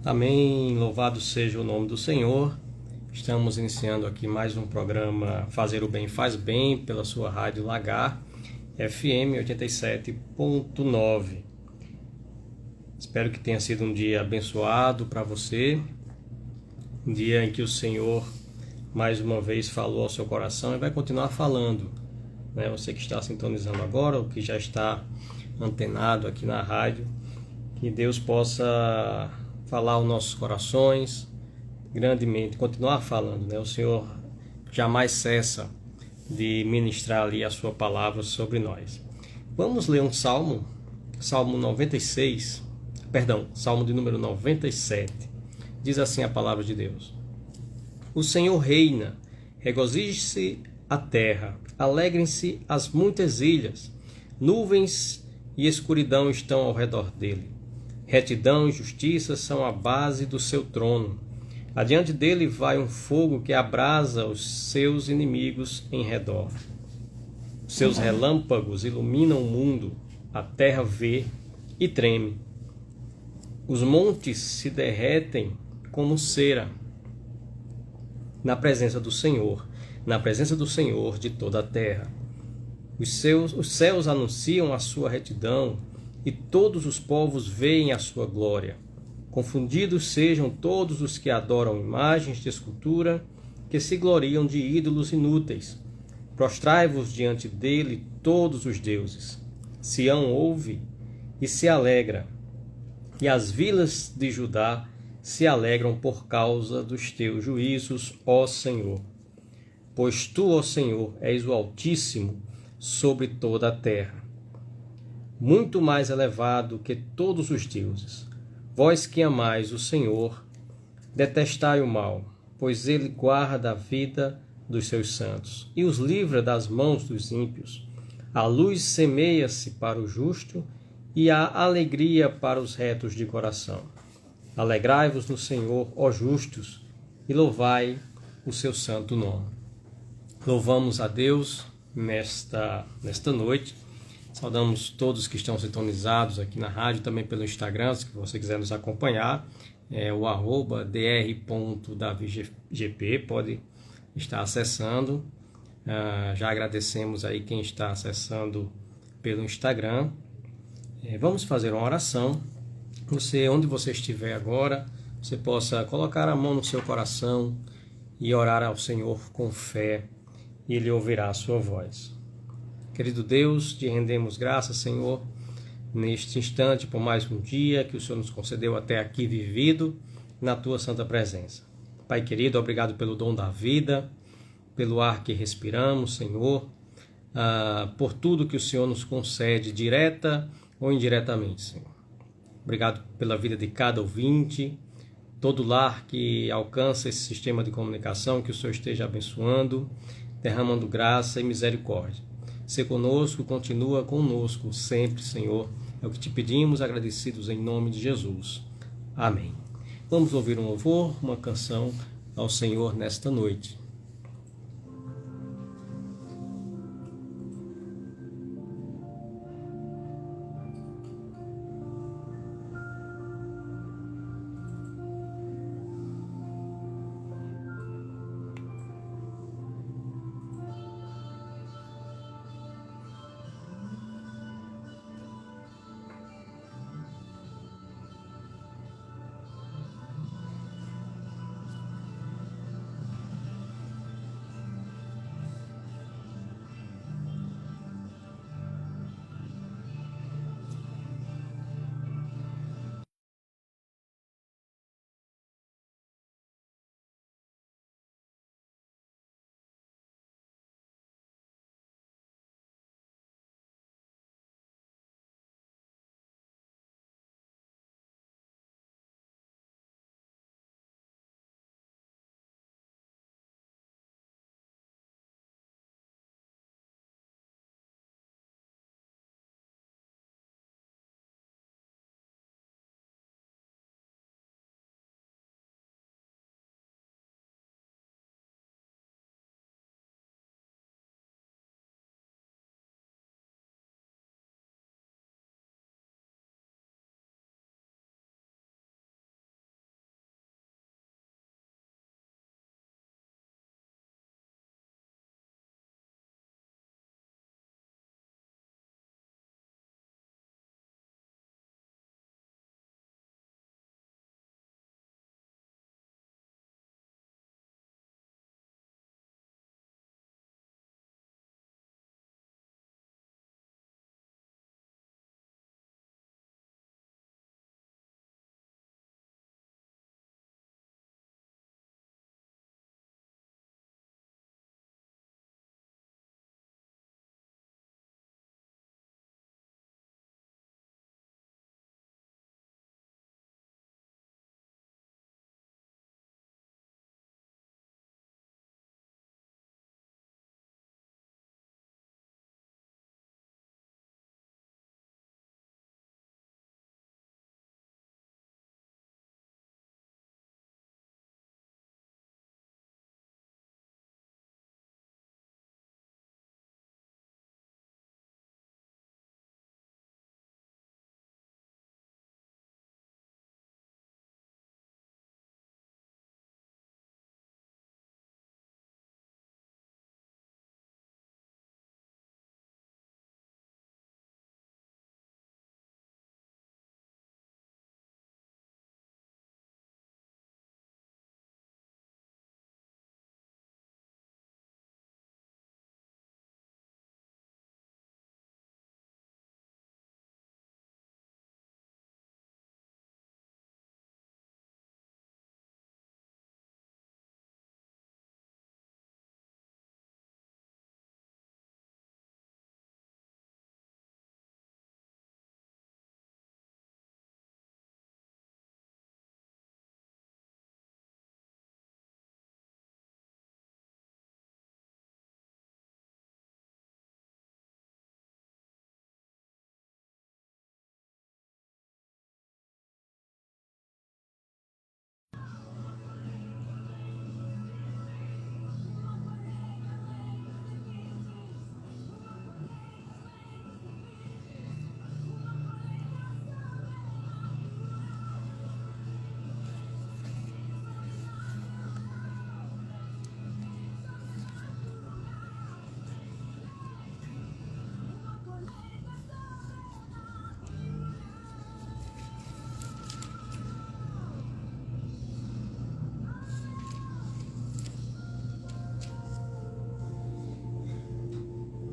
Amém, louvado seja o nome do Senhor. Estamos iniciando aqui mais um programa Fazer o Bem Faz Bem pela sua rádio Lagar, FM 87.9. Espero que tenha sido um dia abençoado para você, um dia em que o Senhor mais uma vez falou ao seu coração e vai continuar falando, né? Você que está sintonizando agora ou que já está antenado aqui na rádio, que Deus possa falar aos nossos corações grandemente, continuar falando, né? O Senhor jamais cessa de ministrar ali a sua palavra sobre nós. Vamos ler um salmo, Salmo 96, Salmo de número 97. Diz assim a palavra de Deus: O Senhor reina, regozije-se a terra, alegrem-se as muitas ilhas, nuvens e escuridão estão ao redor dele. Retidão e justiça são a base do seu trono. Adiante dele vai um fogo que abrasa os seus inimigos em redor. Seus relâmpagos iluminam o mundo, a terra vê e treme. Os montes se derretem como cera na presença do Senhor de toda a terra. Os céus anunciam a sua retidão, e todos os povos veem a sua glória. Confundidos sejam todos os que adoram imagens de escultura, que se gloriam de ídolos inúteis. Prostrai-vos diante dele todos os deuses. Sião ouve e se alegra, e as vilas de Judá se alegram por causa dos teus juízos, ó Senhor. Pois tu, ó Senhor, és o Altíssimo sobre toda a terra, muito mais elevado que todos os deuses. Vós que amais o Senhor, detestai o mal, pois ele guarda a vida dos seus santos e os livra das mãos dos ímpios. A luz semeia-se para o justo e a alegria para os retos de coração. Alegrai-vos no Senhor, ó justos, e louvai o seu santo nome. Louvamos a Deus nesta noite. Saudamos todos que estão sintonizados aqui na rádio, também pelo Instagram, se você quiser nos acompanhar, o @dr.davigp, pode estar acessando. Já agradecemos aí quem está acessando pelo Instagram. Vamos fazer uma oração. Onde você estiver agora, você possa colocar a mão no seu coração e orar ao Senhor com fé, e Ele ouvirá a sua voz. Querido Deus, te rendemos graças, Senhor, neste instante, por mais um dia que o Senhor nos concedeu até aqui vivido na Tua santa presença. Pai querido, obrigado pelo dom da vida, pelo ar que respiramos, Senhor, por tudo que o Senhor nos concede, direta ou indiretamente, Senhor. Obrigado pela vida de cada ouvinte, todo lar que alcança esse sistema de comunicação, que o Senhor esteja abençoando, derramando graça e misericórdia. Se conosco, continua conosco sempre, Senhor. É o que te pedimos, agradecidos em nome de Jesus. Amém. Vamos ouvir um louvor, uma canção ao Senhor nesta noite.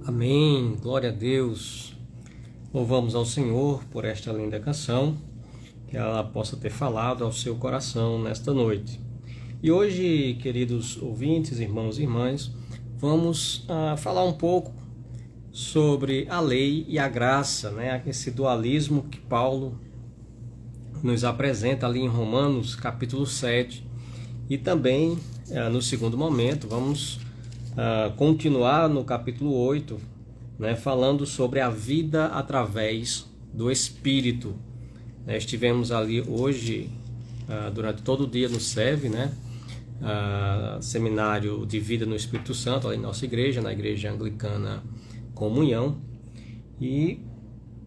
Amém, glória a Deus. Louvamos ao Senhor por esta linda canção, que ela possa ter falado ao seu coração nesta noite. E hoje, queridos ouvintes, irmãos e irmãs, vamos falar um pouco sobre a lei e a graça, né? Esse dualismo que Paulo nos apresenta ali em Romanos capítulo 7. E também, no segundo momento, vamos continuar no capítulo 8, né, falando sobre a vida através do Espírito. Estivemos ali hoje, durante todo o dia no SEV, né, Seminário de Vida no Espírito Santo, ali em nossa igreja, na Igreja Anglicana Comunhão. E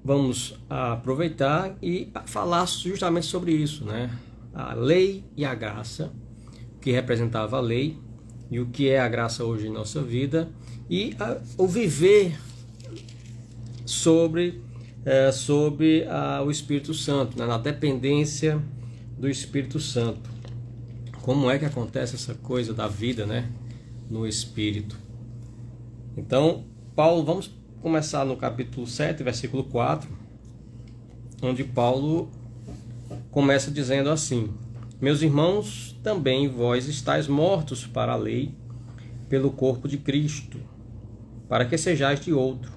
vamos aproveitar e falar justamente sobre isso, né? A lei e a graça, que representava a lei, e o que é a graça hoje em nossa vida, e o viver sobre o Espírito Santo, né? Na dependência do Espírito Santo. Como é que acontece essa coisa da vida, né? No Espírito. Então, Paulo, vamos começar no capítulo 7, versículo 4, onde Paulo começa dizendo assim: Meus irmãos, também vós estáis mortos para a lei, pelo corpo de Cristo, para que sejais de outro,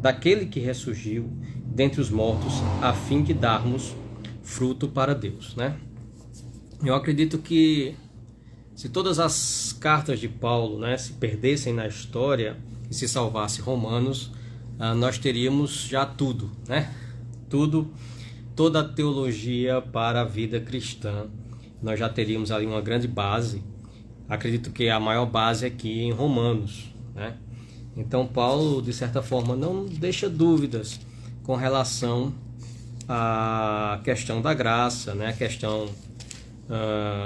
daquele que ressurgiu dentre os mortos, a fim de darmos fruto para Deus, né? Eu acredito que se todas as cartas de Paulo, né, se perdessem na história e se salvasse Romanos, nós teríamos já tudo, né? Toda a teologia para a vida cristã. Nós já teríamos ali uma grande base. Acredito que a maior base aqui em Romanos, né? Então Paulo, de certa forma, não deixa dúvidas com relação à questão da graça, né? A questão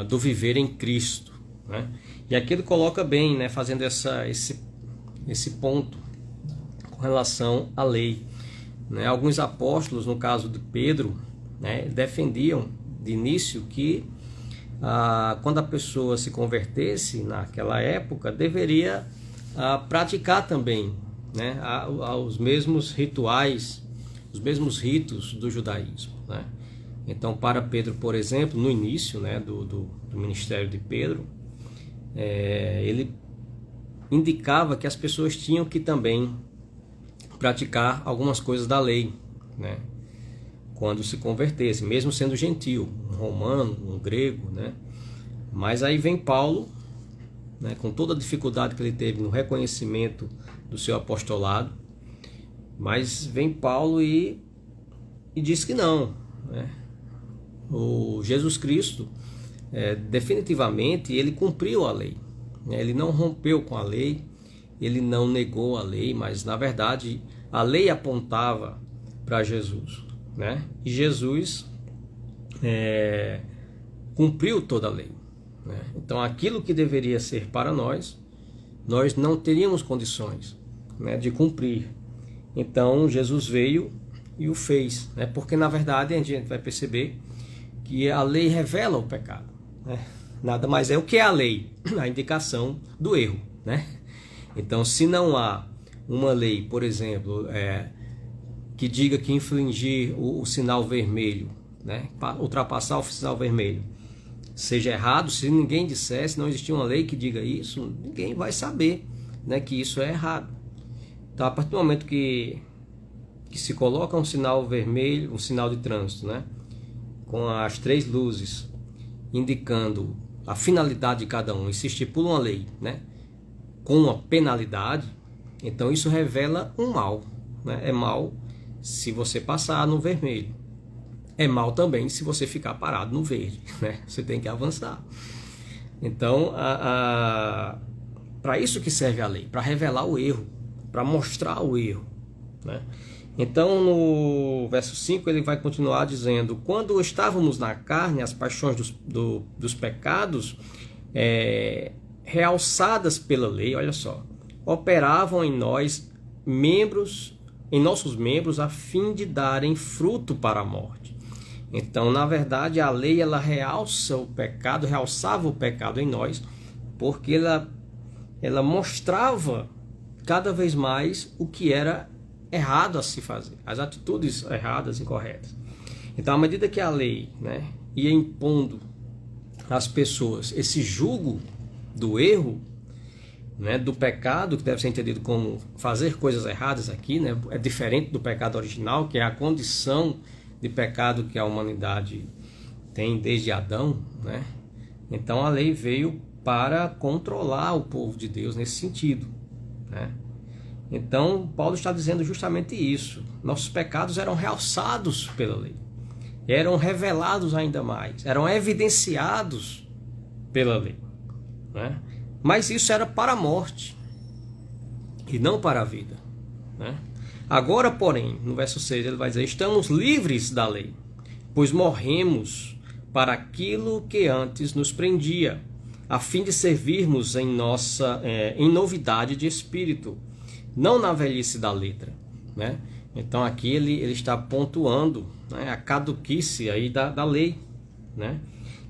do viver em Cristo, né? E aqui ele coloca bem, né? Fazendo esse ponto com relação à lei, né? Alguns apóstolos, no caso de Pedro, né, defendiam de início que quando a pessoa se convertesse naquela época, deveria praticar também, né, os mesmos rituais, os mesmos ritos do judaísmo, né? Então, para Pedro, por exemplo, no início, né, do ministério de Pedro, ele indicava que as pessoas tinham que também praticar algumas coisas da lei, né, quando se convertesse, mesmo sendo gentil, um romano, um grego, né? Mas aí vem Paulo, né, com toda a dificuldade que ele teve no reconhecimento do seu apostolado, mas vem Paulo e diz que não, né? O Jesus Cristo, definitivamente, ele cumpriu a lei, né? Ele não rompeu com a lei, ele não negou a lei, mas na verdade a lei apontava para Jesus, né? E Jesus cumpriu toda a lei, né? Então aquilo que deveria ser para nós não teríamos condições, né, de cumprir. Então Jesus veio e o fez, né? Porque na verdade a gente vai perceber que a lei revela o pecado, né? Nada mais é o que é a lei, a indicação do erro, né? Então, se não há uma lei, por exemplo, que diga que infringir o sinal vermelho, né, ultrapassar o sinal vermelho, seja errado, se ninguém dissesse, não existia uma lei que diga isso, ninguém vai saber, né, que isso é errado. Então, a partir do momento que se coloca um sinal vermelho, um sinal de trânsito, né, com as 3 luzes indicando a finalidade de cada um, e se estipula uma lei, né, com uma penalidade, então isso revela um mal, né? É mal se você passar no vermelho, é mal também se você ficar parado no verde, né? Você tem que avançar. Então, para isso que serve a lei, para revelar o erro, para mostrar o erro, né? Então, no verso 5, ele vai continuar dizendo: quando estávamos na carne, as paixões dos pecados, realçadas pela lei, olha só, operavam em nossos membros, a fim de darem fruto para a morte. Então, na verdade, a lei, ela realçava o pecado em nós, porque ela mostrava cada vez mais o que era errado a se fazer, as atitudes erradas, incorretas. Então, à medida que a lei, né, ia impondo às pessoas esse jugo do erro, né, do pecado, que deve ser entendido como fazer coisas erradas aqui, né, é diferente do pecado original, que é a condição de pecado que a humanidade tem desde Adão, né? Então a lei veio para controlar o povo de Deus nesse sentido, né? Então Paulo está dizendo justamente isso. Nossos pecados eram realçados pela lei, eram revelados ainda mais, eram evidenciados pela lei, né? Mas isso era para a morte e não para a vida, né? Agora, porém, no verso 6 ele vai dizer: estamos livres da lei, pois morremos para aquilo que antes nos prendia, a fim de servirmos em novidade de espírito, não na velhice da letra, né? Então aqui ele está pontuando, né, a caduquice aí da lei, né?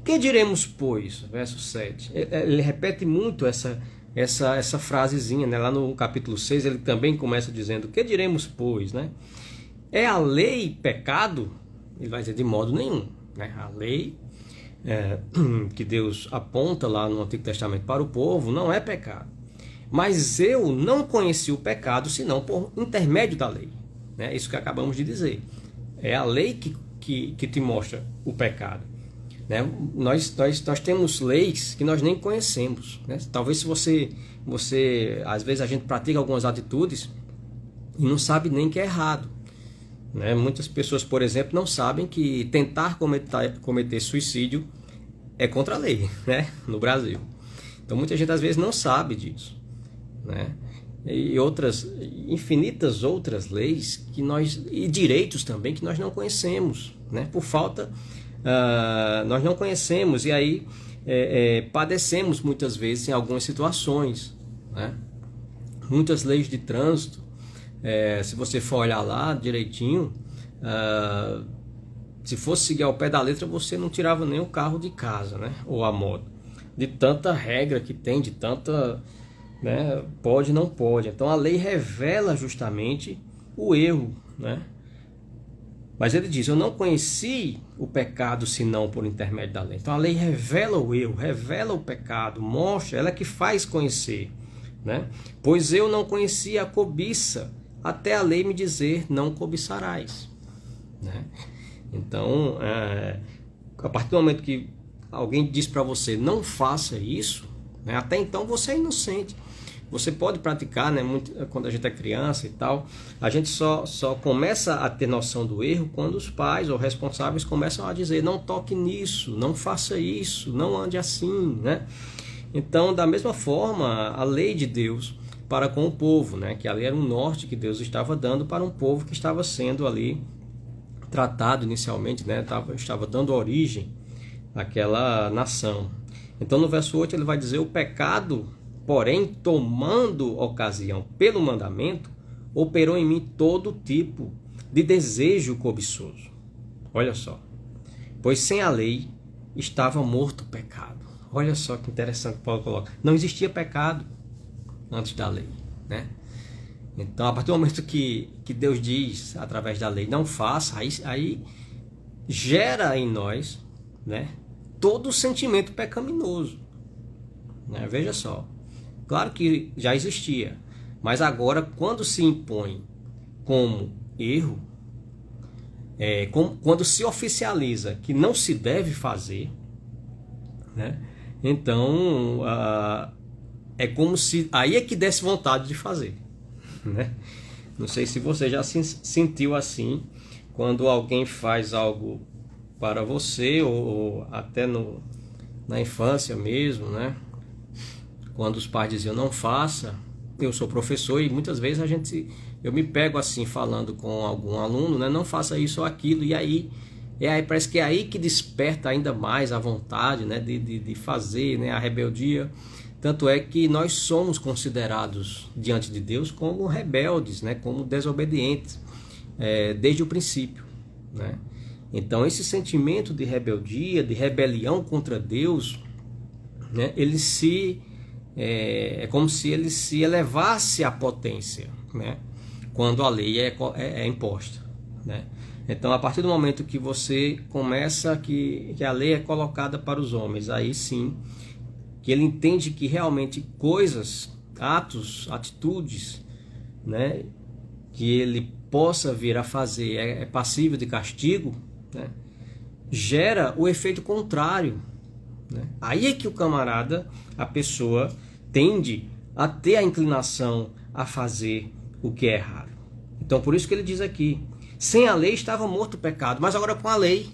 Que diremos, pois? Verso 7. Ele repete muito essa frasezinha, né? Lá no capítulo 6 ele também começa dizendo: que diremos, pois, né? É a lei pecado? Ele vai dizer: de modo nenhum, né? A lei que Deus aponta lá no Antigo Testamento para o povo não é pecado. Mas eu não conheci o pecado senão por intermédio da lei, né? Isso que acabamos de dizer. É a lei que te mostra o pecado, né? Nós temos leis que nós nem conhecemos, né? Talvez se você às vezes a gente pratica algumas atitudes e não sabe nem que é errado, né? Muitas pessoas, por exemplo, não sabem que tentar cometer suicídio é contra a lei, né? No Brasil. Então muita gente às vezes não sabe disso, né? E infinitas outras leis e direitos também que nós não conhecemos, né? Por falta, nós não conhecemos e aí padecemos muitas vezes em algumas situações, né? Muitas leis de trânsito, se você for olhar lá direitinho, se fosse seguir ao pé da letra, você não tirava nem o carro de casa, né? Ou a moto, de tanta regra que tem, de tanta, né, pode, não pode. Então a lei revela justamente o erro, né? Mas ele diz: eu não conheci o pecado senão por intermédio da lei. Então a lei revela o erro, revela o pecado, mostra, ela é que faz conhecer, né? Pois eu não conhecia a cobiça, até a lei me dizer: não cobiçarás, né? Então, a partir do momento que alguém diz para você: não faça isso, né? Até então você é inocente. Você pode praticar, né? Quando a gente é criança e tal, a gente só começa a ter noção do erro quando os pais ou responsáveis começam a dizer: não toque nisso, não faça isso, não ande assim, né? Então, da mesma forma, a lei de Deus para com o povo, né? Que ali era um norte que Deus estava dando para um povo que estava sendo ali tratado inicialmente, né? Estava dando origem àquela nação. Então no verso 8 ele vai dizer: o pecado, porém, tomando ocasião pelo mandamento, operou em mim todo tipo de desejo cobiçoso. Olha só. Pois sem a lei estava morto o pecado. Olha só que interessante que Paulo coloca. Não existia pecado antes da lei, né? Então, a partir do momento que Deus diz, através da lei, não faça, aí gera em nós, né, todo o sentimento pecaminoso, né? Veja só. Claro que já existia, mas agora, quando se impõe como erro, quando se oficializa que não se deve fazer, né, então é como se aí é que desse vontade de fazer, né? Não sei se você já se sentiu assim quando alguém faz algo para você, ou até na infância mesmo, né? Quando os pais diziam não faça. Eu sou professor e muitas vezes eu me pego assim falando com algum aluno, né? Não faça isso ou aquilo, e aí parece que é aí que desperta ainda mais a vontade, né? de fazer, né? A rebeldia. Tanto é que nós somos considerados diante de Deus como rebeldes, né? Como desobedientes, desde o princípio, né? Então esse sentimento de rebeldia, de rebelião contra Deus, né? Ele se é como se ele se elevasse à potência, né? Quando a lei é imposta, né? Então, a partir do momento que você começa que a lei é colocada para os homens, aí sim que ele entende que realmente coisas, atos, atitudes, né, que ele possa vir a fazer é passível de castigo, né, gera o efeito contrário, né? Aí é que o camarada, a pessoa, tende a ter a inclinação a fazer o que é errado. Então, por isso que ele diz aqui, sem a lei estava morto o pecado, mas agora com a lei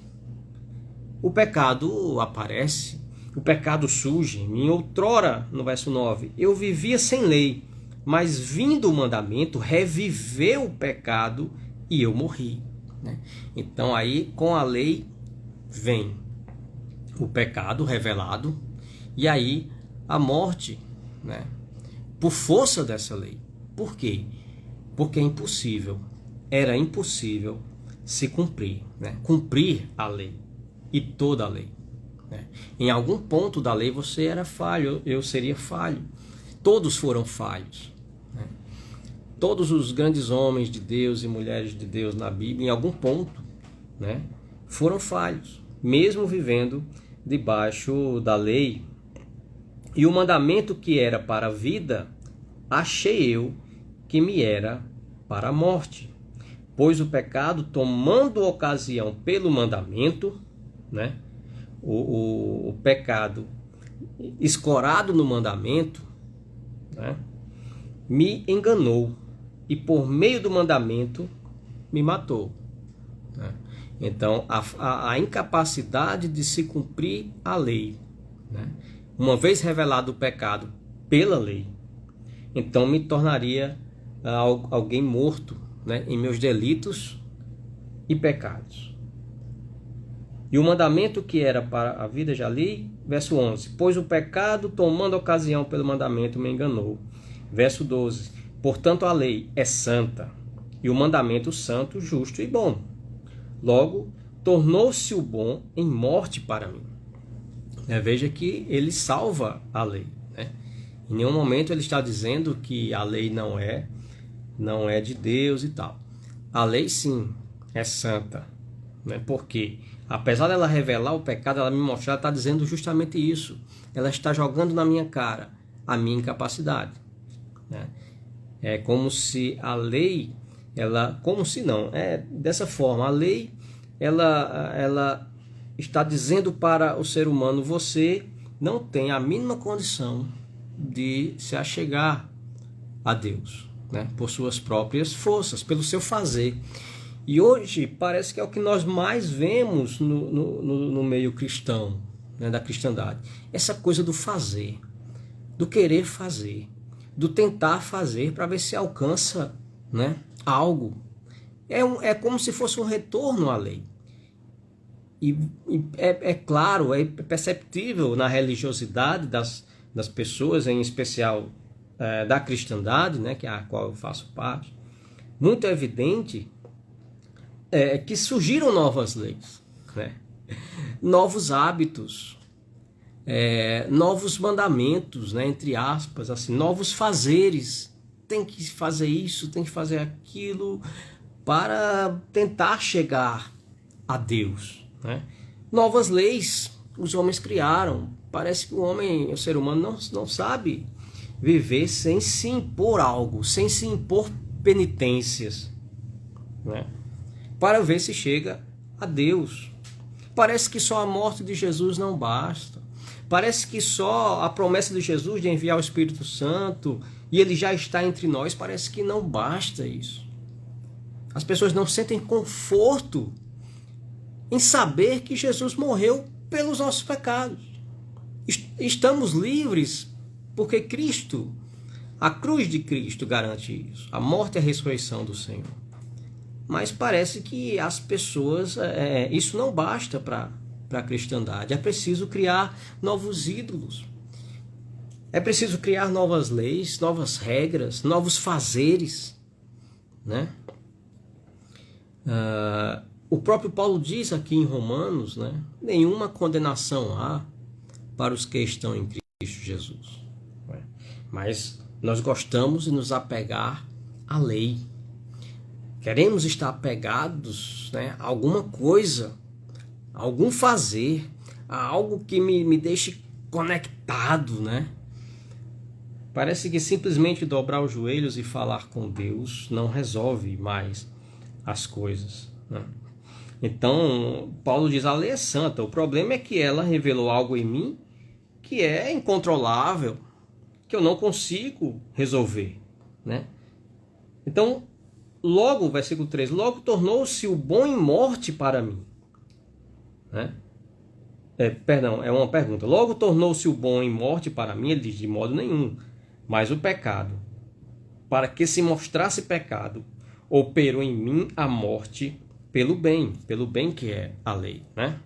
o pecado aparece, o pecado surge. Em outrora, no verso 9, eu vivia sem lei, mas vindo o mandamento, reviveu o pecado e eu morri, né? Então aí com a lei vem o pecado revelado e aí a morte, né? Por força dessa lei. Por quê? Porque é impossível, era impossível se cumprir, né? Cumprir a lei e toda a lei, né? Em algum ponto da lei você era falho, eu seria falho. Todos foram falhos, né? Todos os grandes homens de Deus e mulheres de Deus na Bíblia, em algum ponto, né, foram falhos, mesmo vivendo debaixo da lei. E o mandamento que era para a vida, achei eu que me era para a morte. Pois o pecado, tomando ocasião pelo mandamento, né, o pecado escorado no mandamento, né, me enganou e por meio do mandamento me matou, né? Então a incapacidade de se cumprir a lei, né, uma vez revelado o pecado pela lei, então me tornaria alguém morto, né, em meus delitos e pecados. E o mandamento que era para a vida, já li, verso 11, pois o pecado, tomando ocasião pelo mandamento, me enganou. Verso 12, portanto a lei é santa, e o mandamento santo, justo e bom. Logo, tornou-se o bom em morte para mim. Veja que ele salva a lei, né? Em nenhum momento ele está dizendo que a lei não é de Deus e tal. A lei sim é santa, né? Porque apesar dela revelar o pecado, ela me mostrar, ela está dizendo justamente isso. Ela está jogando na minha cara a minha incapacidade, né? É como se a lei, como se não, dessa forma, a lei, ela está dizendo para o ser humano, você não tem a mínima condição de se achegar a Deus, né, por suas próprias forças, pelo seu fazer. E hoje parece que é o que nós mais vemos no meio cristão, né, da cristandade. Essa coisa do fazer, do querer fazer, do tentar fazer para ver se alcança, né, algo. É como se fosse um retorno à lei. E é claro, é perceptível na religiosidade das pessoas, em especial da cristandade, né, que é a qual eu faço parte, muito evidente que surgiram novas leis, né, novos hábitos, novos mandamentos, né, entre aspas, assim, novos fazeres. Tem que fazer isso, tem que fazer aquilo para tentar chegar a Deus, né? Novas leis os homens criaram. Parece que o ser humano não sabe viver sem se impor algo, sem se impor penitências, né, para ver se chega a Deus. Parece que só a morte de Jesus não basta. Parece que só a promessa de Jesus de enviar o Espírito Santo e ele já está entre nós, parece que não basta isso. As pessoas não sentem conforto em saber que Jesus morreu pelos nossos pecados. Estamos livres porque Cristo, a cruz de Cristo garante isso, a morte e a ressurreição do Senhor. Mas parece que as pessoas, isso não basta para a cristandade. É preciso criar novos ídolos. É preciso criar novas leis, novas regras, novos fazeres, né? O próprio Paulo diz aqui em Romanos, né, nenhuma condenação há para os que estão em Cristo Jesus. mas nós gostamos de nos apegar à lei. Queremos estar apegados, né, a alguma coisa, a algum fazer, a algo que me deixe conectado, né? Parece que simplesmente dobrar os joelhos e falar com Deus não resolve mais as coisas, né? Então, Paulo diz, a lei é santa. O problema é que ela revelou algo em mim que é incontrolável, que eu não consigo resolver, né? Então, logo, versículo 3, logo tornou-se o bom em morte para mim, né? Perdão, é uma pergunta. Logo tornou-se o bom em morte para mim, ele diz, de modo nenhum, mas o pecado, para que se mostrasse pecado, operou em mim a morte pelo bem que é a lei, né?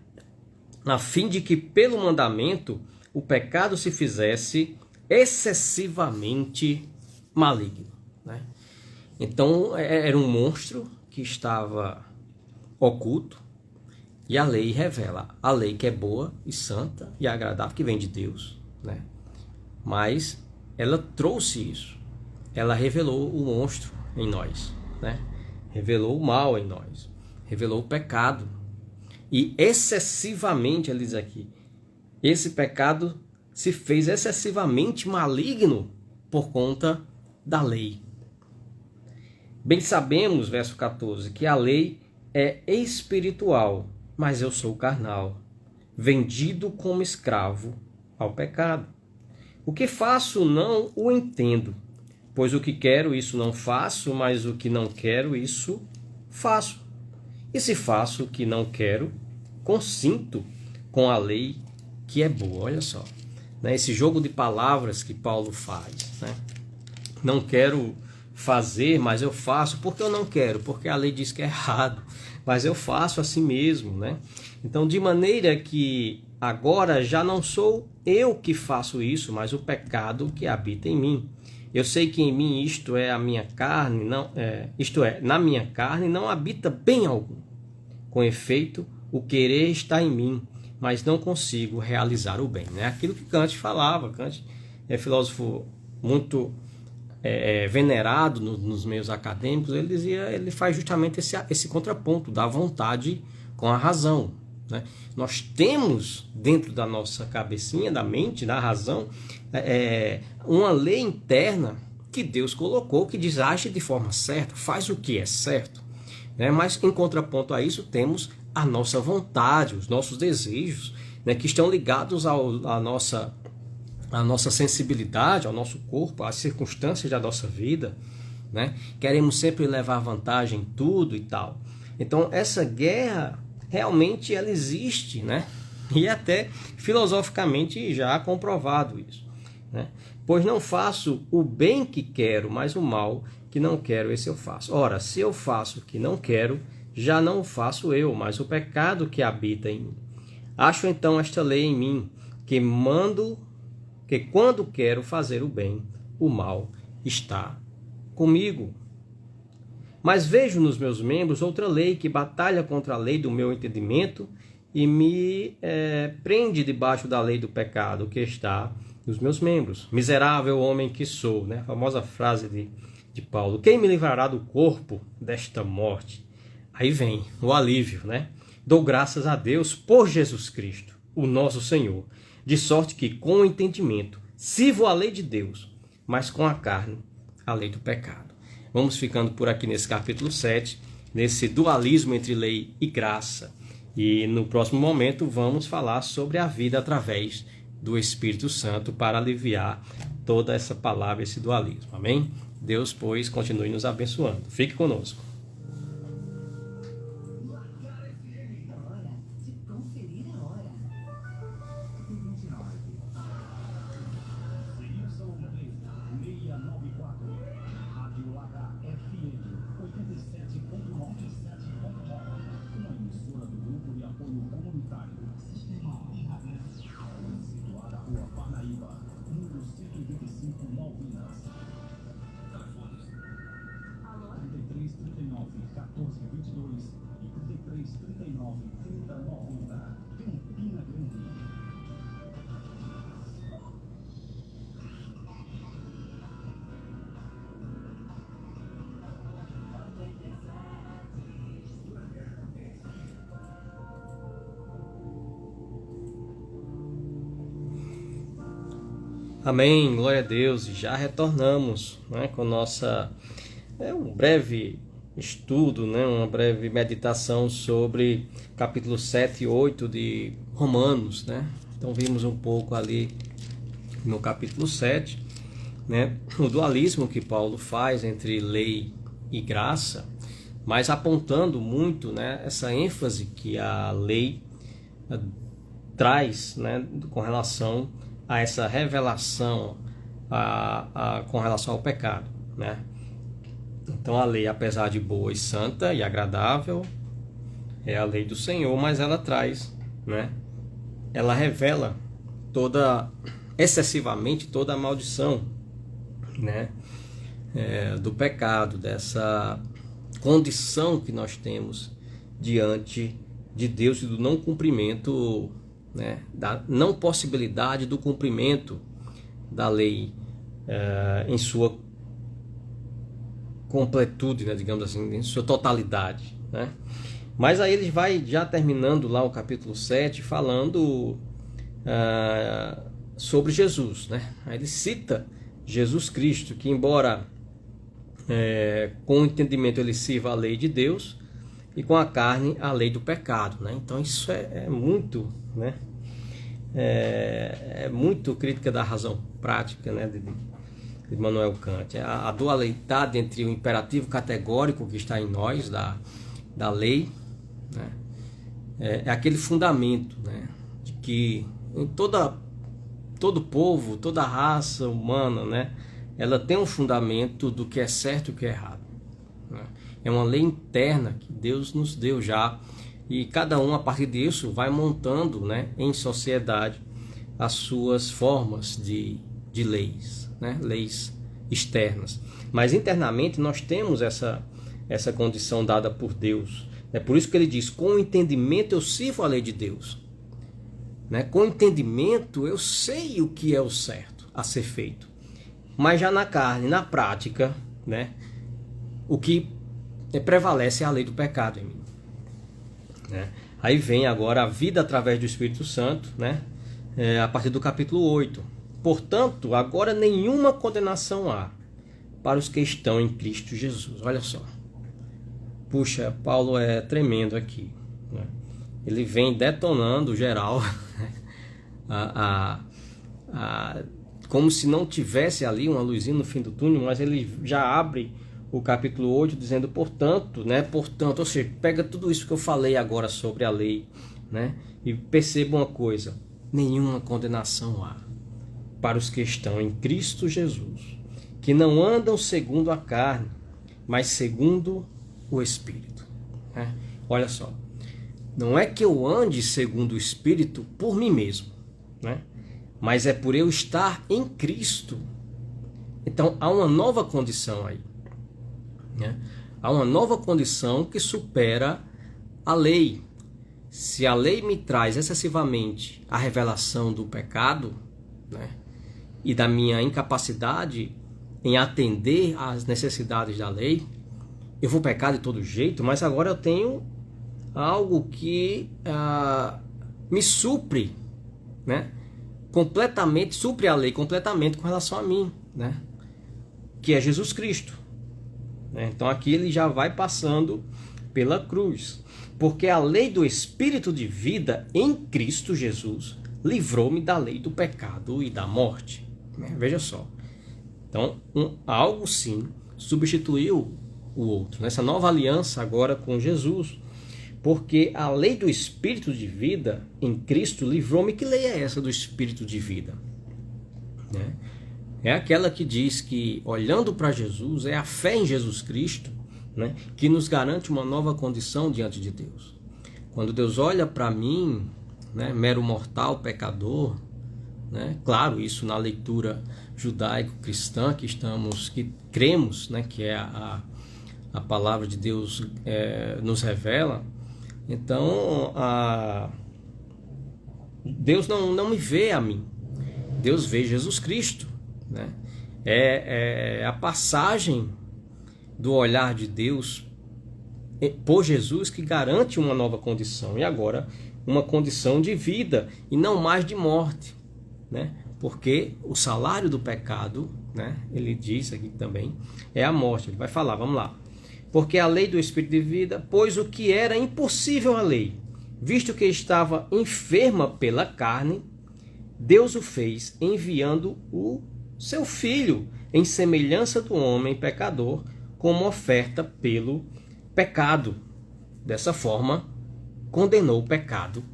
A fim de que pelo mandamento o pecado se fizesse excessivamente maligno, né? Então era um monstro que estava oculto e a lei revela a lei que é boa e santa e agradável, que vem de Deus, né? Mas ela trouxe isso, ela revelou o monstro em nós, né? Revelou o mal em nós, revelou o pecado. E excessivamente, ele diz aqui, esse pecado se fez excessivamente maligno por conta da lei. Bem sabemos, verso 14, que a lei é espiritual, mas eu sou carnal, vendido como escravo ao pecado. O que faço não o entendo, pois o que quero isso não faço, mas o que não quero isso faço. E se faço o que não quero, consinto com a lei que é boa. Olha só, né? Esse jogo de palavras que Paulo faz, né? Não quero fazer, mas eu faço. Porque eu não quero? Porque a lei diz que é errado, mas eu faço assim mesmo, né? Então, de maneira que agora já não sou eu que faço isso, mas o pecado que habita em mim. Eu sei que em mim isto é a minha carne, na minha carne não habita bem algum. Com efeito, o querer está em mim, mas não consigo realizar o bem, né? Aquilo que Kant falava. Kant é filósofo muito venerado nos meios acadêmicos. Ele dizia, ele faz justamente esse contraponto da vontade com a razão, né? Nós temos dentro da nossa cabecinha, da mente, da razão, uma lei interna que Deus colocou, que diz, age de forma certa, faz o que é certo, né? Mas em contraponto a isso temos a nossa vontade, os nossos desejos, né, que estão ligados à nossa sensibilidade, ao nosso corpo, às circunstâncias da nossa vida, né? Queremos sempre levar vantagem em tudo e tal. Então essa guerra realmente ela existe, né? E até filosoficamente já comprovado isso, né? Pois não faço o bem que quero, mas o mal que não quero, esse eu faço. Ora, se eu faço o que não quero, já não o faço eu, mas o pecado que habita em mim. Acho então esta lei em mim, que quando quero fazer o bem, o mal está comigo. Mas vejo nos meus membros outra lei que batalha contra a lei do meu entendimento e me prende debaixo da lei do pecado que está nos meus membros. Miserável homem que sou, né? A famosa frase de Paulo. Quem me livrará do corpo desta morte? Aí vem o alívio, né? Dou graças a Deus por Jesus Cristo, o nosso Senhor, de sorte que com o entendimento sirvo a lei de Deus, mas com a carne a lei do pecado. Vamos ficando por aqui nesse capítulo 7, nesse dualismo entre lei e graça. E no próximo momento vamos falar sobre a vida através do Espírito Santo para aliviar toda essa palavra, esse dualismo. Amém? Deus, pois, continue nos abençoando. Fique conosco. Alô? 33, 39. Amém, glória a Deus. Já retornamos, né, com um breve estudo, né, uma breve meditação sobre capítulo 7 e 8 de Romanos, né? Então vimos um pouco ali no capítulo 7, né, o dualismo que Paulo faz entre lei e graça, mas apontando muito, né, essa ênfase que a lei traz, né, com relação a essa revelação com relação ao pecado, né? Então a lei, apesar de boa e santa e agradável, é a lei do Senhor, mas ela traz, né? Ela revela excessivamente toda a maldição, né? Do pecado, dessa condição que nós temos diante de Deus e do não cumprimento, né, da não possibilidade do cumprimento da lei em sua completude, né, digamos assim, em sua totalidade, né? Mas aí ele vai já terminando lá o capítulo 7 falando sobre Jesus, né? Aí ele cita Jesus Cristo, que embora com o entendimento ele sirva a lei de Deus, e com a carne a lei do pecado, né? Então isso é muito, né? É muito crítica da razão prática, né, de Immanuel Kant. A dualidade entre o imperativo categórico que está em nós, da lei, né? É aquele fundamento, né, de que em todo povo, toda raça humana, né, ela tem um fundamento do que é certo e o que é errado, né? É uma lei interna que Deus nos deu já, e cada um a partir disso vai montando, né, em sociedade as suas formas de leis, né, leis externas. Mas internamente nós temos essa condição dada por Deus. É por isso que ele diz: com o entendimento eu sirvo a lei de Deus, né? Com o entendimento eu sei o que é o certo a ser feito. Mas já na carne, na prática, né, o que prevalece é a lei do pecado em mim, né? Aí vem agora a vida através do Espírito Santo, né? A partir do capítulo 8. Portanto, agora nenhuma condenação há para os que estão em Cristo Jesus. Olha só. Puxa, Paulo é tremendo aqui, né? Ele vem detonando geral como se não tivesse ali uma luzinha no fim do túnel, mas ele já abre o capítulo 8 dizendo portanto, né? Portanto, ou seja, pega tudo isso que eu falei agora sobre a lei, né? E perceba uma coisa: nenhuma condenação há para os que estão em Cristo Jesus, que não andam segundo a carne, mas segundo o Espírito, né? Olha só, não é que eu ande segundo o Espírito por mim mesmo, né? Mas é por eu estar em Cristo. Então há uma nova condição aí, né? Há uma nova condição que supera a lei. Se a lei me traz excessivamente a revelação do pecado, né, e da minha incapacidade em atender às necessidades da lei, eu vou pecar de todo jeito. Mas agora eu tenho algo que me supre, né, completamente, supre a lei completamente com relação a mim, né, que é Jesus Cristo. Então aqui ele já vai passando pela cruz, porque a lei do Espírito de vida em Cristo Jesus livrou-me da lei do pecado e da morte. Veja só. Então algo sim substituiu o outro, nessa nova aliança agora com Jesus, porque a lei do Espírito de vida em Cristo livrou-me. Que lei é essa do Espírito de vida, né? É aquela que diz que, olhando para Jesus, é a fé em Jesus Cristo, né, que nos garante uma nova condição diante de Deus. Quando Deus olha para mim, né, mero mortal, pecador, né, claro, isso na leitura judaico-cristã que cremos, né, que é a palavra de Deus nos revela. Então, Deus não me vê a mim, Deus vê Jesus Cristo, né? É a passagem do olhar de Deus por Jesus que garante uma nova condição, e agora uma condição de vida e não mais de morte, né? Porque o salário do pecado, né, ele diz aqui também, é a morte. Ele vai falar, vamos lá. Porque a lei do Espírito de vida, pois o que era impossível à lei, visto que estava enferma pela carne, Deus o fez enviando o seu Filho em semelhança do homem pecador, como oferta pelo pecado. Dessa forma, condenou o pecado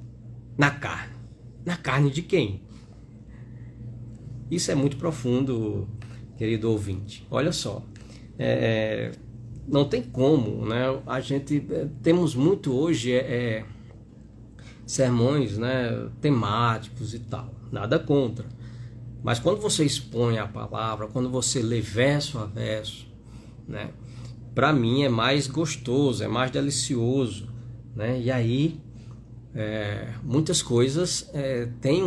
na carne. Na carne de quem? Isso é muito profundo, querido ouvinte. Olha só, não tem como, né? A gente temos muito hoje sermões, né, temáticos e tal. Nada contra. Mas quando você expõe a palavra, quando você lê verso a verso, né, para mim é mais gostoso, é mais delicioso, né? E aí muitas coisas têm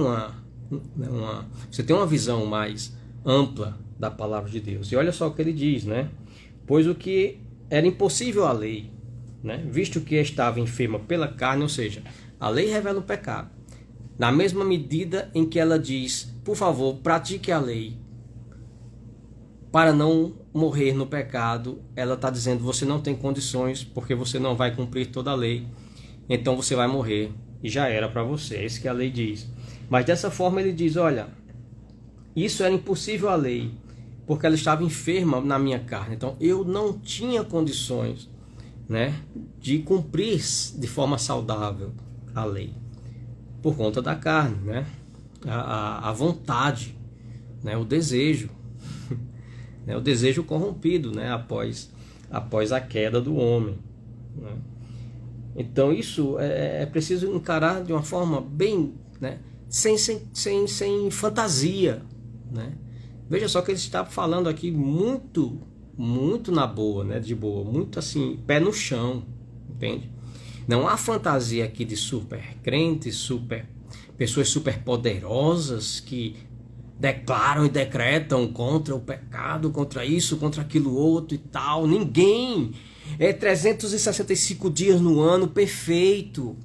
você tem uma visão mais ampla da palavra de Deus. E olha só o que ele diz, né? Pois o que era impossível à lei, né, visto que estava enferma pela carne, ou seja, a lei revela o pecado. Na mesma medida em que ela diz, por favor, pratique a lei para não morrer no pecado, ela está dizendo, você não tem condições, porque você não vai cumprir toda a lei, então você vai morrer, e já era para você. É isso que a lei diz. Mas dessa forma ele diz, olha, isso era impossível à lei, porque ela estava enferma na minha carne, então eu não tinha condições, né, de cumprir de forma saudável a lei, por conta da carne, né, a vontade, né, o desejo, né, o desejo corrompido, né, após a queda do homem, né. Então isso é preciso encarar de uma forma bem, né, sem fantasia, né. Veja só que ele está falando aqui muito na boa, né, de boa, muito assim, pé no chão, entende? Não há fantasia aqui de super crentes, pessoas super poderosas que declaram e decretam contra o pecado, contra isso, contra aquilo outro e tal. Ninguém. 365 dias no ano perfeito.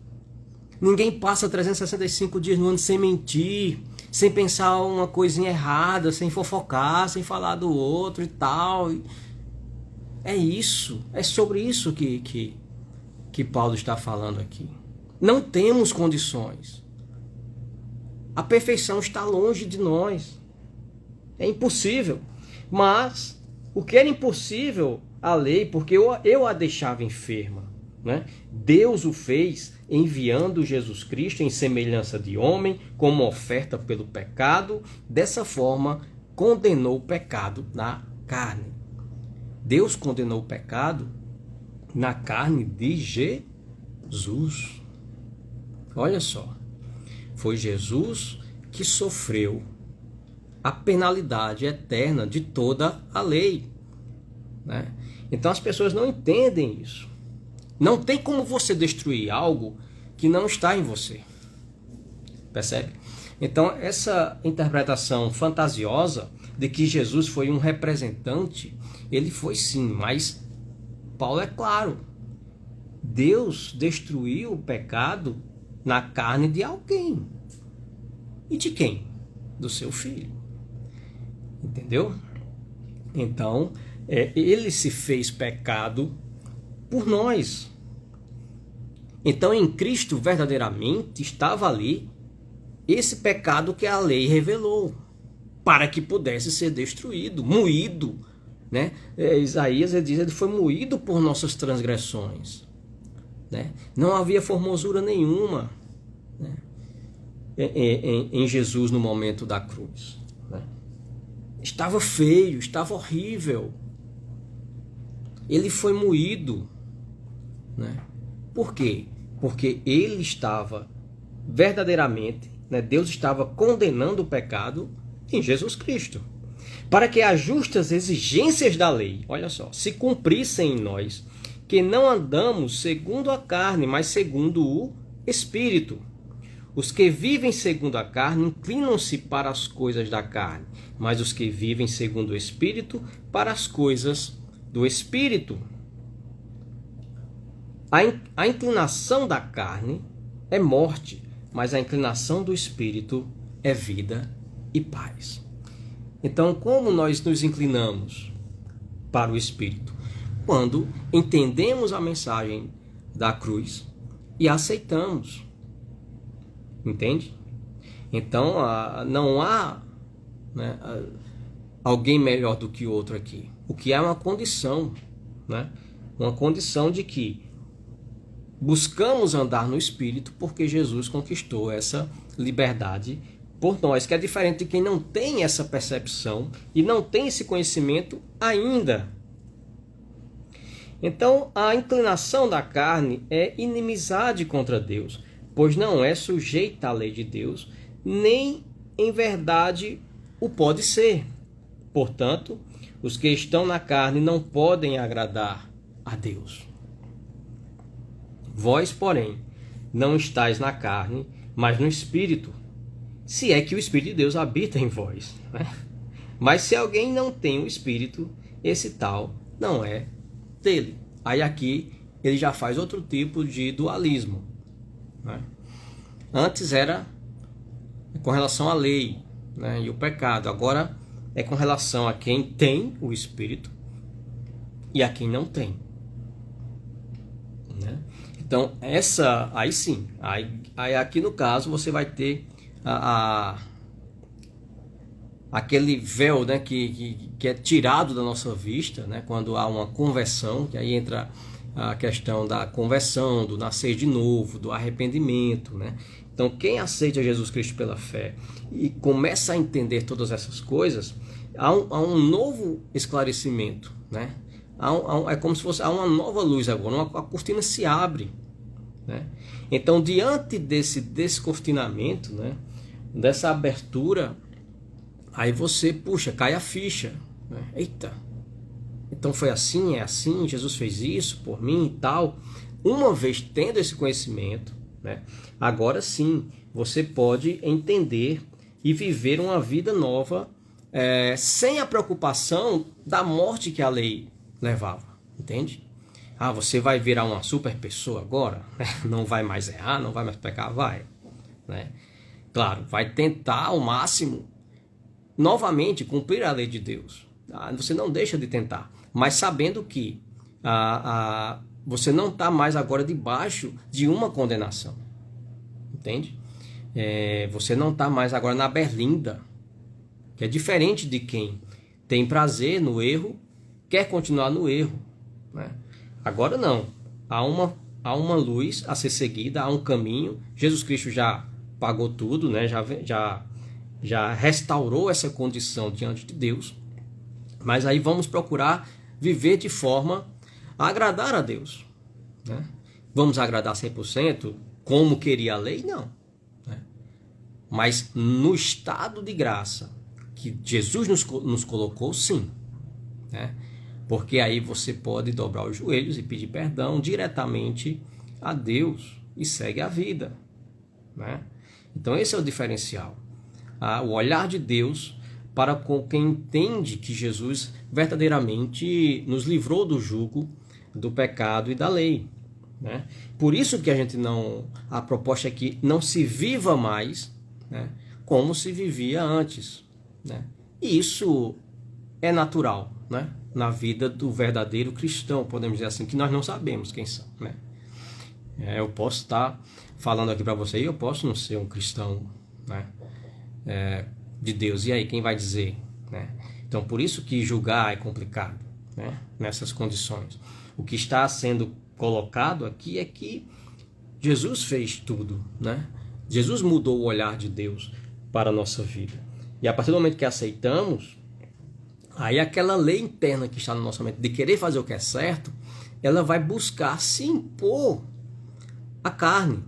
Ninguém passa 365 dias no ano sem mentir, sem pensar uma coisinha errada, sem fofocar, sem falar do outro e tal. É isso, é sobre isso que Paulo está falando aqui. Não temos condições. A perfeição está longe de nós. É impossível. Mas o que era impossível, a lei, porque eu a deixava enferma, né? Deus o fez enviando Jesus Cristo em semelhança de homem, como oferta pelo pecado. Dessa forma, condenou o pecado na carne. Deus condenou o pecado na carne de Jesus. Olha só. Foi Jesus que sofreu a penalidade eterna de toda a lei, né? Então as pessoas não entendem isso. Não tem como você destruir algo que não está em você. Percebe? Então essa interpretação fantasiosa de que Jesus foi um representante, ele foi sim, mas Paulo é claro. Deus destruiu o pecado na carne de alguém. E de quem? Do seu filho. Entendeu? Então, ele se fez pecado por nós. Então, em Cristo, verdadeiramente, estava ali esse pecado que a lei revelou, para que pudesse ser destruído, moído, né? Isaías diz, ele foi moído por nossas transgressões, né? Não havia formosura nenhuma, né, em Jesus no momento da cruz, né? Estava feio, estava horrível. Ele foi moído, né? Por quê? Porque ele estava verdadeiramente, né, Deus estava condenando o pecado em Jesus Cristo, para que as justas exigências da lei, olha só, se cumprissem em nós, que não andamos segundo a carne, mas segundo o Espírito. Os que vivem segundo a carne inclinam-se para as coisas da carne, mas os que vivem segundo o Espírito, para as coisas do Espírito. A inclinação da carne é morte, mas a inclinação do Espírito é vida e paz. Então, como nós nos inclinamos para o Espírito? Quando entendemos a mensagem da cruz e aceitamos. Entende? Então, não há, né, alguém melhor do que o outro aqui. O que é uma condição, né? Uma condição de que buscamos andar no Espírito porque Jesus conquistou essa liberdade por nós, que é diferente de quem não tem essa percepção e não tem esse conhecimento ainda. Então, a inclinação da carne é inimizade contra Deus, pois não é sujeita à lei de Deus, nem em verdade o pode ser. Portanto, os que estão na carne não podem agradar a Deus. Vós, porém, não estáis na carne, mas no Espírito, se é que o Espírito de Deus habita em vós. Né? Mas se alguém não tem o Espírito, esse tal não é dele. Aí aqui ele já faz outro tipo de dualismo. Né? Antes era com relação à lei, né, e o pecado. Agora é com relação a quem tem o Espírito e a quem não tem. Né? Então, aí sim, aí aqui no caso você vai ter aquele véu, né, que é tirado da nossa vista, né, quando há uma conversão, que aí entra a questão da conversão, do nascer de novo, do arrependimento. Né? Então, quem aceita Jesus Cristo pela fé e começa a entender todas essas coisas, há um novo esclarecimento. Né? É como se fosse uma nova luz agora, a cortina se abre. Né? Então, diante desse descortinamento, né, dessa abertura, aí você, cai a ficha. Né? Eita, então foi assim, é assim, Jesus fez isso por mim e tal. Uma vez tendo esse conhecimento, né, agora sim, você pode entender e viver uma vida nova, sem a preocupação da morte que a lei levava, entende? Você vai virar uma super pessoa agora, né? Não vai mais errar, não vai mais pecar, vai, né? Claro, vai tentar ao máximo novamente cumprir a lei de Deus. Você não deixa de tentar, mas sabendo que você não está mais agora debaixo de uma condenação, entende? Você não está mais agora na berlinda, que é diferente de quem tem prazer no erro, quer continuar no erro. Né? Agora não, há uma luz a ser seguida, há um caminho. Jesus Cristo já pagou tudo, né? já restaurou essa condição diante de Deus. Mas aí vamos procurar viver de forma a agradar a Deus. Né? Vamos agradar 100% como queria a lei? Não. Né? Mas no estado de graça que Jesus nos colocou, sim. Né? Porque aí você pode dobrar os joelhos e pedir perdão diretamente a Deus e segue a vida. Né? Então esse é o diferencial. O olhar de Deus para com quem entende que Jesus verdadeiramente nos livrou do jugo do pecado e da lei. Né? Por isso que a proposta é que não se viva mais, né, como se vivia antes. Né? E isso é natural, né, na vida do verdadeiro cristão, podemos dizer assim, que nós não sabemos quem são. Né? Eu posso estar falando aqui para você e eu posso não ser um cristão, né, de Deus. E aí, quem vai dizer? Né? Então, por isso que julgar é complicado, né, nessas condições. O que está sendo colocado aqui é que Jesus fez tudo. Né? Jesus mudou o olhar de Deus para a nossa vida. E a partir do momento que aceitamos, aí aquela lei interna que está na nossa mente de querer fazer o que é certo, ela vai buscar se impor à carne.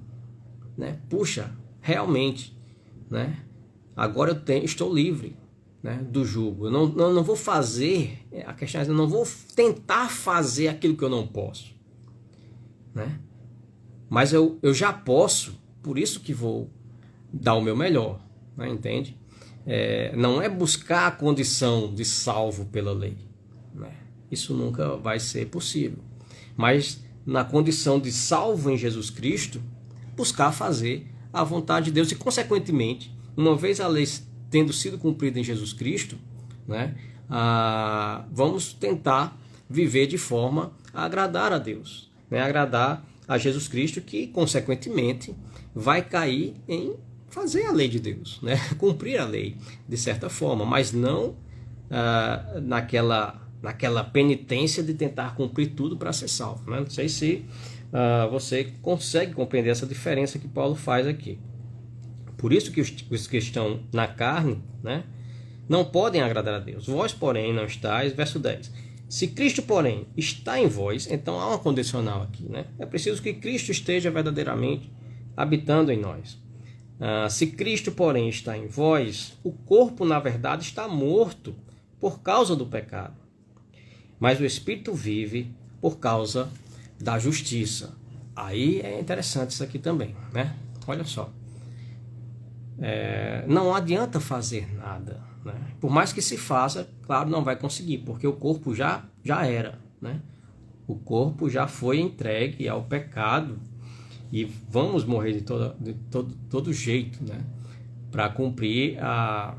Né? Puxa, realmente, né? Agora estou livre, né, do jugo. Eu não vou fazer, a questão é, eu não vou tentar fazer aquilo que eu não posso. Né? Mas eu já posso, por isso que vou dar o meu melhor. Né? Entende? Não é buscar a condição de salvo pela lei. Né? Isso nunca vai ser possível. Mas na condição de salvo em Jesus Cristo, buscar fazer a vontade de Deus e, consequentemente, uma vez a lei tendo sido cumprida em Jesus Cristo, né, vamos tentar viver de forma a agradar a Deus, né, agradar a Jesus Cristo, que consequentemente vai cair em fazer a lei de Deus, né, cumprir a lei de certa forma, mas não naquela penitência de tentar cumprir tudo para ser salvo, né? Não sei se você consegue compreender essa diferença que Paulo faz aqui. Por isso que os que estão na carne, né, não podem agradar a Deus. Vós, porém, não estáis, verso 10. Se Cristo, porém, está em vós, então há uma condicional aqui, né? É preciso que Cristo esteja verdadeiramente habitando em nós. Se Cristo, porém, está em vós, o corpo, na verdade, está morto por causa do pecado, mas o Espírito vive por causa da justiça. Aí é interessante isso aqui também, né? Olha só. Não adianta fazer nada, né? Por mais que se faça, claro, não vai conseguir, porque o corpo já era, né? O corpo já foi entregue ao pecado e vamos morrer de todo jeito, né? Para cumprir a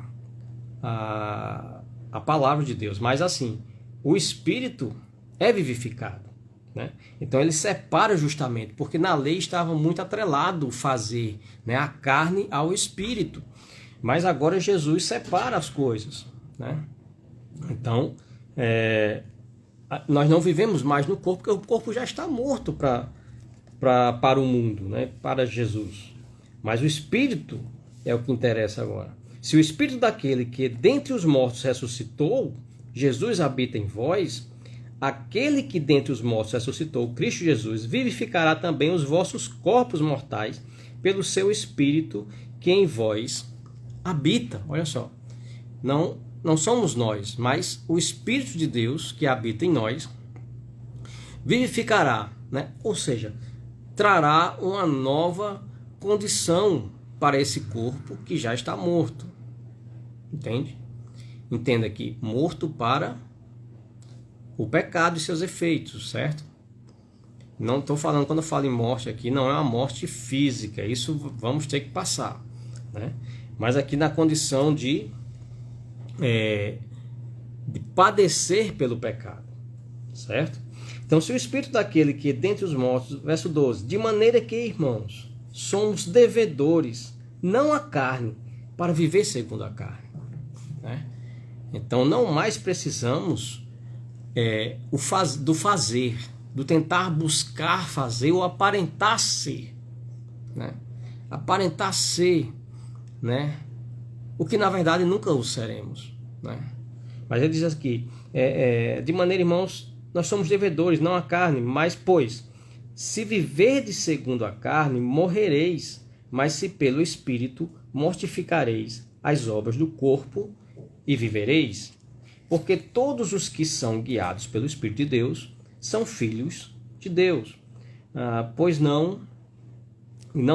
palavra de Deus. Mas assim, o Espírito é vivificado, né? Então ele separa justamente, porque na lei estava muito atrelado o fazer, né, a carne ao Espírito. Mas agora Jesus separa as coisas, né? Então, nós não vivemos mais no corpo, porque o corpo já está morto para o mundo, né? Para Jesus. Mas o Espírito é o que interessa agora. Se o Espírito daquele que dentre os mortos ressuscitou, Jesus habita em vós, aquele que dentre os mortos ressuscitou, Cristo Jesus, vivificará também os vossos corpos mortais pelo seu Espírito que em vós habita. Olha só, não somos nós, mas o Espírito de Deus que habita em nós vivificará, né? Ou seja, trará uma nova condição para esse corpo que já está morto. Entende? Entenda que morto para o pecado e seus efeitos, certo? Não estou falando, quando eu falo em morte aqui, não é uma morte física, isso vamos ter que passar, né? Mas aqui na condição de padecer pelo pecado, certo? Então, se o Espírito daquele que é dentre os mortos, verso 12, de maneira que, irmãos, somos devedores, não a carne, para viver segundo a carne, né? Então, não mais precisamos do fazer, do tentar buscar fazer ou aparentar ser, né? Aparentar ser, né? O que na verdade nunca o seremos, né? Mas ele diz aqui, de maneira, irmãos, nós somos devedores, não a carne, mas pois, se viverdes segundo a carne, morrereis, mas se pelo Espírito mortificareis as obras do corpo e vivereis. Porque todos os que são guiados pelo Espírito de Deus são filhos de Deus. Pois não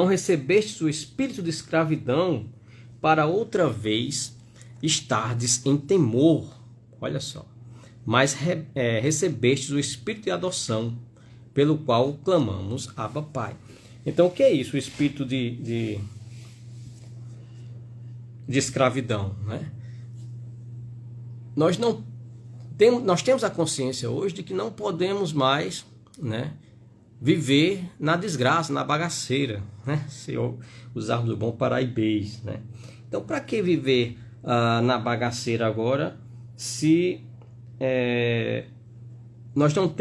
recebestes o espírito de escravidão para outra vez estardes em temor. Olha só. Mas recebestes o espírito de adoção, pelo qual clamamos Abba Pai. Então, o que é isso? O espírito de escravidão, né? Nós temos a consciência hoje de que não podemos mais, né, viver na desgraça, na bagaceira, né? Se usarmos o bom paraibês, né? Então, para que viver na bagaceira agora, se nós não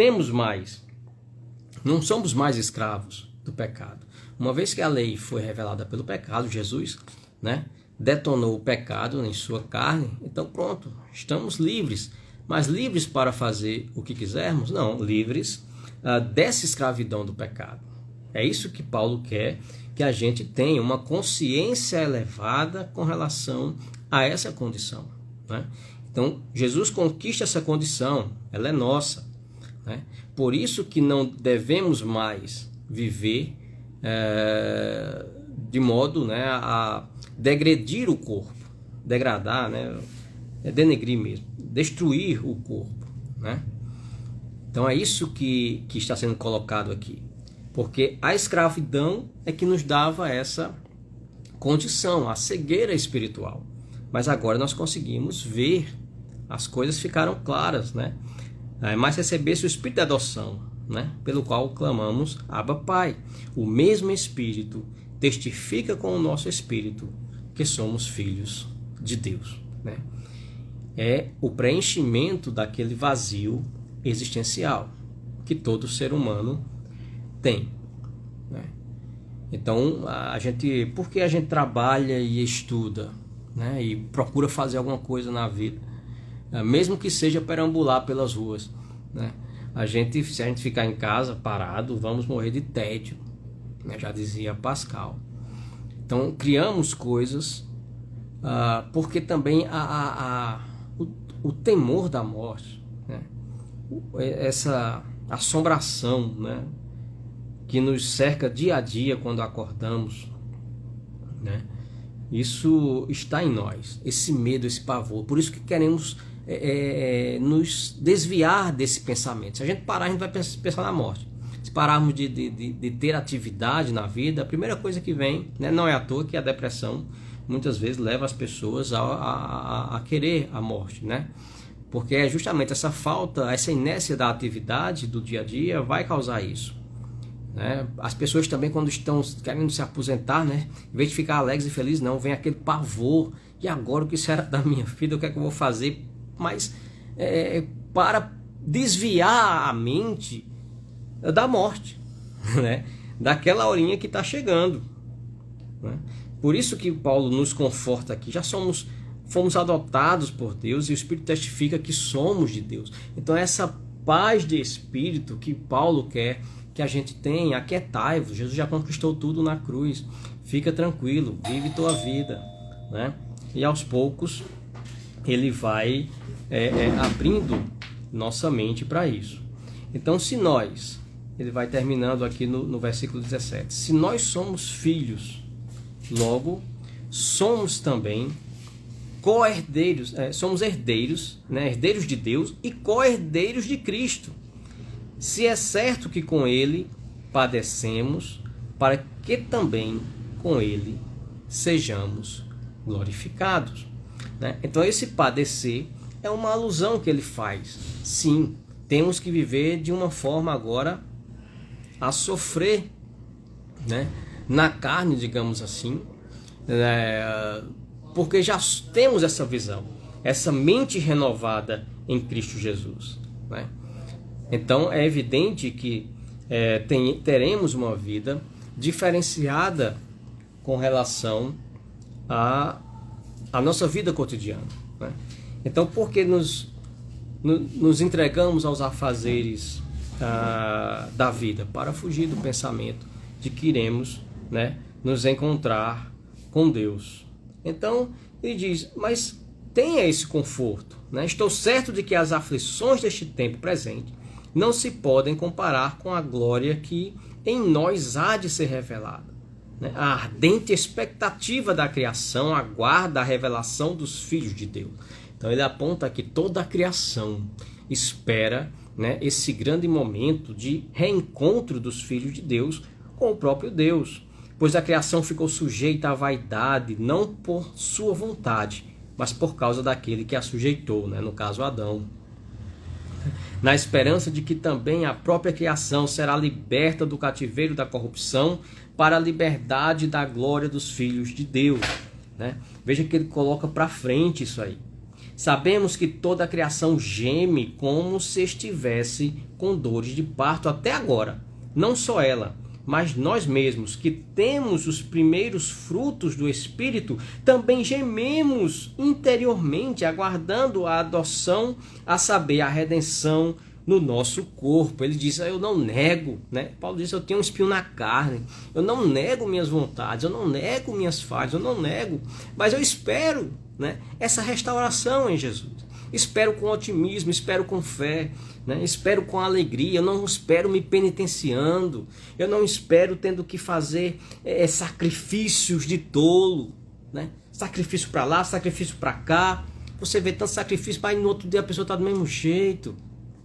somos mais escravos do pecado? Uma vez que a lei foi revelada pelo pecado, Jesus, né, detonou o pecado em sua carne, então pronto, estamos livres. Mas livres para fazer o que quisermos? Não, livres dessa escravidão do pecado. É isso que Paulo quer, que a gente tenha uma consciência elevada com relação a essa condição, né? Então, Jesus conquista essa condição, ela é nossa, né? Por isso que não devemos mais viver de modo, né, a degredir o corpo, degradar, né, denegrir mesmo, destruir o corpo, né? Então é isso que está sendo colocado aqui, porque a escravidão é que nos dava essa condição, a cegueira espiritual, mas agora nós conseguimos ver, as coisas ficaram claras, né? Mas recebesse o Espírito da adoção, né? Pelo qual clamamos, Abba, Pai. O mesmo Espírito testifica com o nosso Espírito que somos filhos de Deus, né? É o preenchimento daquele vazio existencial que todo ser humano tem, né? Então, por que a gente trabalha e estuda, né? E procura fazer alguma coisa na vida, mesmo que seja perambular pelas ruas, né? Se a gente ficar em casa parado, vamos morrer de tédio, né? Já dizia Pascal. Então, criamos coisas porque também o temor da morte, né? Essa assombração, né? Que nos cerca dia a dia quando acordamos, né? Isso está em nós, esse medo, esse pavor. Por isso que queremos nos desviar desse pensamento. Se a gente parar, a gente vai pensar na morte. Se pararmos de ter atividade na vida, a primeira coisa que vem, né? Não é à toa que a depressão muitas vezes leva as pessoas a querer a morte, né? Porque é justamente essa falta, essa inércia da atividade do dia a dia vai causar isso, né? As pessoas também, quando estão querendo se aposentar, né? Em vez de ficar alegres e felizes, não, vem aquele pavor. E agora o que será da minha vida? O que é que eu vou fazer? Mas para desviar a mente da morte, né? Daquela horinha que está chegando, né? Por isso que Paulo nos conforta aqui. Fomos adotados por Deus e o Espírito testifica que somos de Deus. Então essa paz de espírito que Paulo quer que a gente tenha, aquietai-vos. Jesus já conquistou tudo na cruz. Fica tranquilo, vive tua vida, né? E aos poucos ele vai abrindo nossa mente para isso. Então, ele vai terminando aqui no versículo 17. Se nós somos filhos, logo somos também co-herdeiros, somos herdeiros, né? Herdeiros de Deus e co-herdeiros de Cristo. Se é certo que com ele padecemos, para que também com ele sejamos glorificados, né? Então esse padecer é uma alusão que ele faz. Sim, temos que viver de uma forma agora a sofrer, né? Na carne, digamos assim, porque já temos essa visão, essa mente renovada em Cristo Jesus, né? Então é evidente que teremos uma vida diferenciada com relação à nossa vida cotidiana, né? Então, porque nos entregamos aos afazeres da vida? Para fugir do pensamento de que iremos, né, nos encontrar com Deus. Então, ele diz, mas tenha esse conforto, né? Estou certo de que as aflições deste tempo presente não se podem comparar com a glória que em nós há de ser revelada, né? A ardente expectativa da criação aguarda a revelação dos filhos de Deus. Então ele aponta que toda a criação espera, né, esse grande momento de reencontro dos filhos de Deus com o próprio Deus. Pois a criação ficou sujeita à vaidade, não por sua vontade, mas por causa daquele que a sujeitou, né? No caso Adão. Na esperança de que também a própria criação será liberta do cativeiro da corrupção para a liberdade da glória dos filhos de Deus, né? Veja que ele coloca para frente isso aí. Sabemos que toda a criação geme como se estivesse com dores de parto até agora. Não só ela, mas nós mesmos, que temos os primeiros frutos do Espírito, também gememos interiormente, aguardando a adoção, a saber, a redenção no nosso corpo. Ele diz, eu não nego, né? Paulo diz, eu tenho um espinho na carne, eu não nego minhas vontades, eu não nego minhas falhas, eu não nego, mas eu espero, né, essa restauração em Jesus. Espero com otimismo, espero com fé, né? Espero com alegria. Eu não espero me penitenciando, eu não espero tendo que fazer sacrifícios de tolo, né? Sacrifício para lá, sacrifício para cá. Você vê tanto sacrifício, mas no outro dia a pessoa está do mesmo jeito.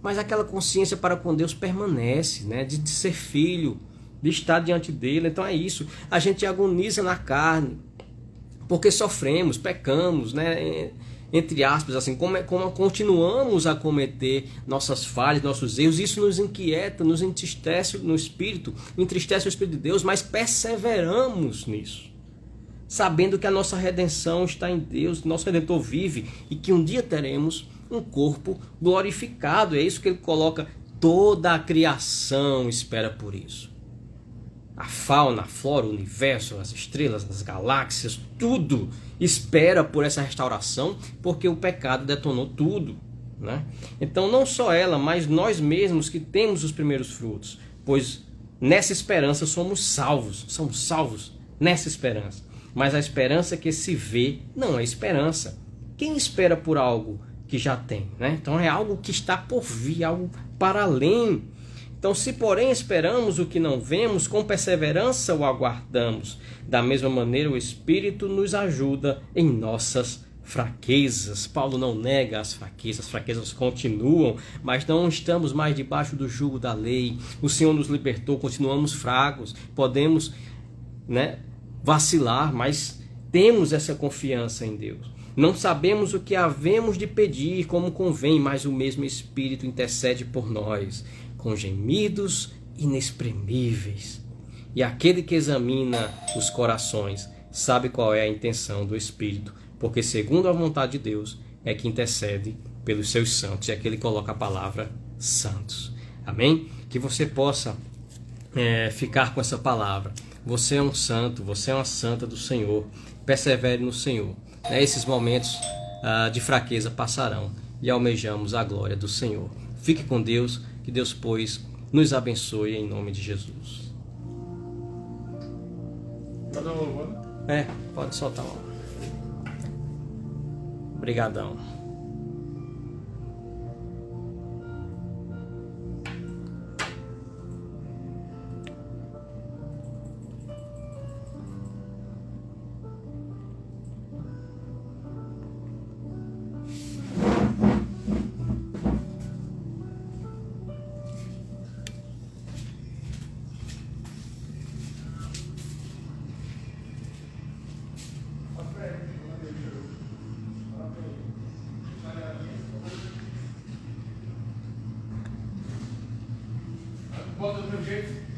Mas aquela consciência para com Deus permanece, né? De ser filho, de estar diante dele. Então é isso, a gente agoniza na carne, porque sofremos, pecamos, né? Entre aspas, assim, como continuamos a cometer nossas falhas, nossos erros, isso nos inquieta, nos entristece no espírito, entristece o Espírito de Deus, mas perseveramos nisso, sabendo que a nossa redenção está em Deus, nosso Redentor vive e que um dia teremos um corpo glorificado. É isso que ele coloca, toda a criação espera por isso. A fauna, a flora, o universo, as estrelas, as galáxias, tudo espera por essa restauração, porque o pecado detonou tudo, né? Então não só ela, mas nós mesmos que temos os primeiros frutos, pois nessa esperança somos salvos nessa esperança. Mas a esperança que se vê não é esperança. Quem espera por algo que já tem, né? Então é algo que está por vir, algo para além. Então, se porém esperamos o que não vemos, com perseverança o aguardamos. Da mesma maneira, o Espírito nos ajuda em nossas fraquezas. Paulo não nega as fraquezas continuam, mas não estamos mais debaixo do jugo da lei. O Senhor nos libertou, continuamos fracos, podemos, né, vacilar, mas temos essa confiança em Deus. Não sabemos o que havemos de pedir como convém, mas o mesmo Espírito intercede por nós, com gemidos inexprimíveis. E aquele que examina os corações sabe qual é a intenção do Espírito, porque segundo a vontade de Deus é que intercede pelos seus santos. E aqui ele coloca a palavra santos. Amém? Que você possa ficar com essa palavra. Você é um santo, você é uma santa do Senhor. Persevere no Senhor. Esses momentos de fraqueza passarão e almejamos a glória do Senhor. Fique com Deus, que Deus, pois, nos abençoe em nome de Jesus. Pode dar um louvor? Pode soltar uma. Obrigadão. Bota do meu jeito.